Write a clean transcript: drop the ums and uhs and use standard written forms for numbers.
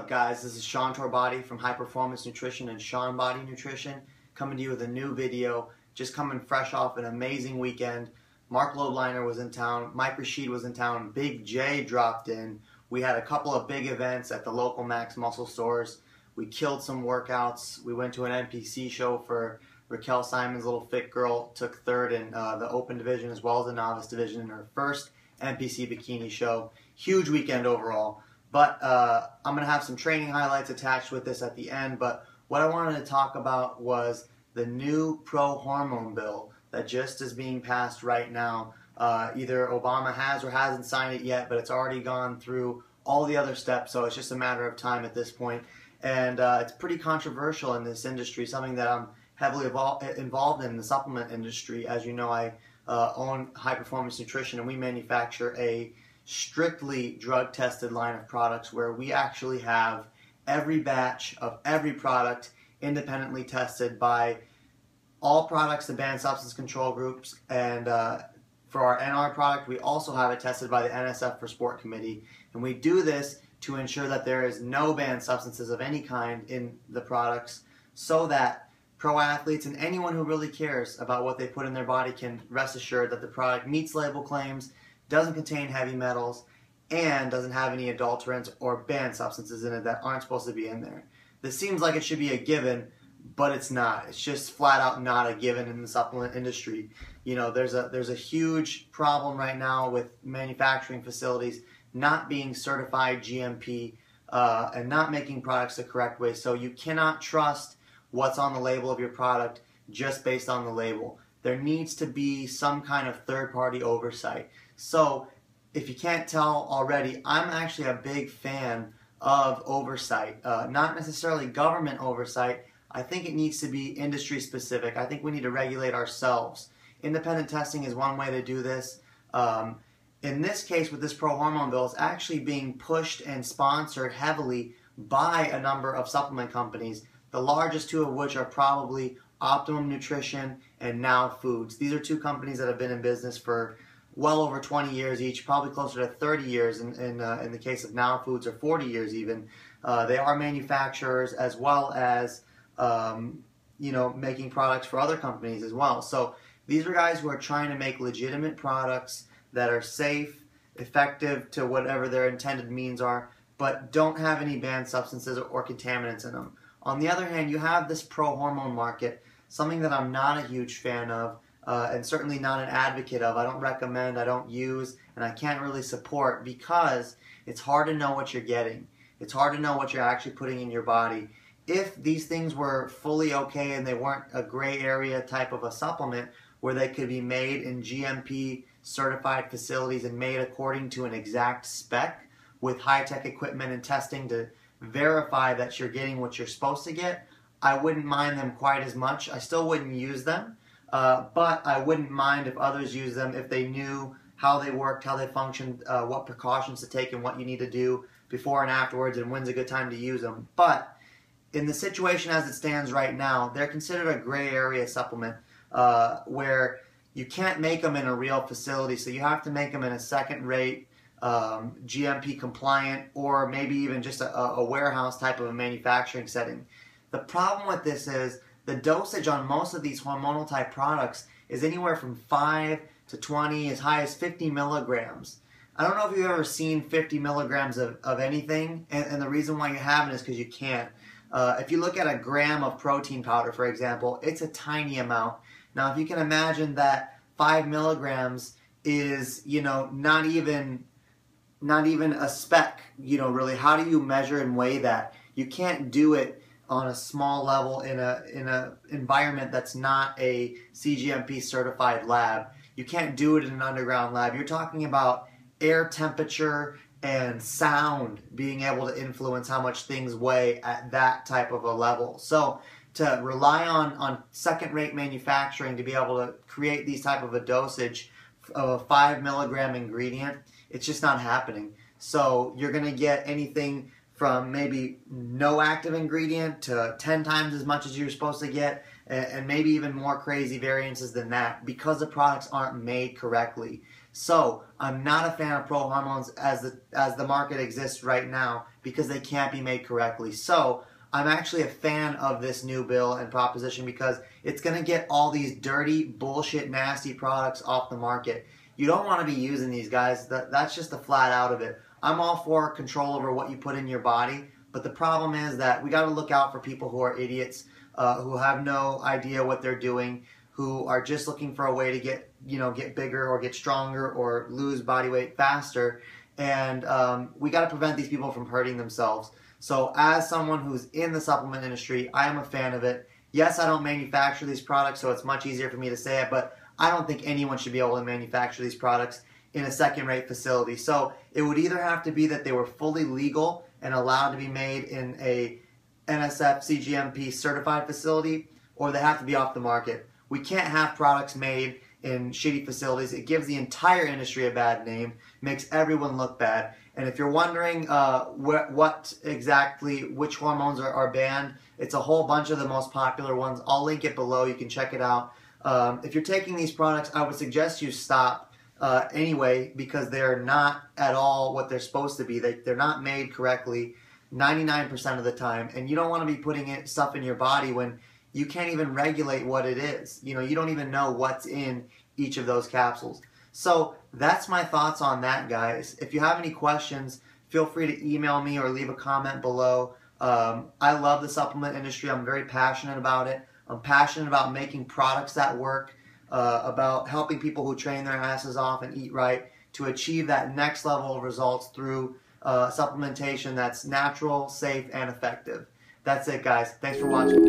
guys? This is Sean Torbody from High Performance Nutrition and Sean Body Nutrition, coming to you with a new video, just coming fresh off an amazing weekend. Mark Lobliner was in town, Mike Rashid was in town, Big J dropped in. We had a couple of big events at the local Max Muscle stores. We killed some workouts. We went to an NPC show for Raquel Simon's little fit girl, took third in the open division as well as the novice division in her first NPC bikini show. Huge weekend overall. But I'm going to have some training highlights attached with this at the end. But what I wanted to talk about was the new pro-hormone bill that just is being passed right now. Either Obama has or hasn't signed it yet, but it's already gone through all the other steps, so it's just a matter of time at this point. And it's pretty controversial in this industry, something that I'm heavily involved in the supplement industry. As you know, I own High Performance Nutrition, and we manufacture a strictly drug-tested line of products where we actually have every batch of every product independently tested by all products, the banned substance control groups, and for our NR product, we also have it tested by the NSF for Sport Committee, and we do this to ensure that there is no banned substances of any kind in the products, so that pro athletes and anyone who really cares about what they put in their body can rest assured that the product meets label claims, doesn't contain heavy metals, and doesn't have any adulterants or banned substances in it that aren't supposed to be in there. This seems like it should be a given, but it's not. It's just flat out not a given in the supplement industry. You know, there's a huge problem right now with manufacturing facilities not being certified GMP and not making products the correct way. So you cannot trust what's on the label of your product just based on the label. There needs to be some kind of third-party oversight. So if you can't tell already, I'm actually a big fan of oversight. Not necessarily government oversight. I think it needs to be industry specific. I think we need to regulate ourselves. Independent testing is one way to do this. In this case, with this pro-hormone bill, it's actually being pushed and sponsored heavily by a number of supplement companies, the largest two of which are probably Optimum Nutrition and Now Foods. These are two companies that have been in business for well over 20 years each, probably closer to 30 years in the case of Now Foods, or 40 years even. They are manufacturers as well as you know, making products for other companies as well. So these are guys who are trying to make legitimate products that are safe, effective to whatever their intended means are, but don't have any banned substances or contaminants in them. On the other hand, you have this pro-hormone market, something that I'm not a huge fan of, and certainly not an advocate of. I don't recommend, I don't use, and I can't really support, because it's hard to know what you're getting. It's hard to know what you're actually putting in your body. If these things were fully okay and they weren't a gray area type of a supplement where they could be made in GMP certified facilities and made according to an exact spec with high-tech equipment and testing to verify that you're getting what you're supposed to get, I wouldn't mind them quite as much. I still wouldn't use them, but I wouldn't mind if others use them if they knew how they worked, how they functioned, what precautions to take and what you need to do before and afterwards, and when's a good time to use them. But in the situation as it stands right now, they're considered a gray area supplement where you can't make them in a real facility, so you have to make them in a second-rate, GMP compliant, or maybe even just a warehouse type of a manufacturing setting. The problem with this is the dosage on most of these hormonal type products is anywhere from 5 to 20, as high as 50 milligrams. I don't know if you've ever seen 50 milligrams of anything, and the reason why you haven't is because you can't. If you look at a gram of protein powder, for example, it's a tiny amount. Now, if you can imagine that 5 milligrams is, you know, not even a speck, you know, really, how do you measure and weigh that? You can't do it on a small level in a environment that's not a CGMP certified lab. You can't do it in an underground lab. You're talking about air temperature and sound being able to influence how much things weigh at that type of a level. So to rely on second-rate manufacturing to be able to create these type of a dosage of a 5 milligram ingredient, it's just not happening. So you're going to get anything from maybe no active ingredient to 10 times as much as you're supposed to get, and maybe even more crazy variances than that because the products aren't made correctly. So I'm not a fan of Prohormones as the market exists right now because they can't be made correctly. So I'm actually a fan of this new bill and proposition because it's going to get all these dirty, bullshit, nasty products off the market. You don't want to be using these, guys. That's just the flat out of it. I'm all for control over what you put in your body, but the problem is that we got to look out for people who are idiots, who have no idea what they're doing, who are just looking for a way to get bigger or get stronger or lose body weight faster. And we got to prevent these people from hurting themselves. So as someone who's in the supplement industry, I am a fan of it. Yes, I don't manufacture these products, so it's much easier for me to say it, but I don't think anyone should be able to manufacture these products in a second-rate facility. So it would either have to be that they were fully legal and allowed to be made in a NSF CGMP certified facility, or they have to be off the market. We can't have products made in shitty facilities. It gives the entire industry a bad name, makes everyone look bad. And if you're wondering what exactly, which hormones are banned, it's a whole bunch of the most popular ones. I'll link it below. You can check it out. If you're taking these products, I would suggest you stop anyway, because they're not at all what they're supposed to be. They're not made correctly 99% of the time. And you don't want to be putting stuff in your body when you can't even regulate what it is. You don't even know what's in each of those capsules. So that's my thoughts on that, guys. If you have any questions, feel free to email me or leave a comment below. I love the supplement industry. I'm very passionate about it. I'm passionate about making products that work, about helping people who train their asses off and eat right to achieve that next level of results through supplementation that's natural, safe, and effective. That's it, guys. Thanks for watching.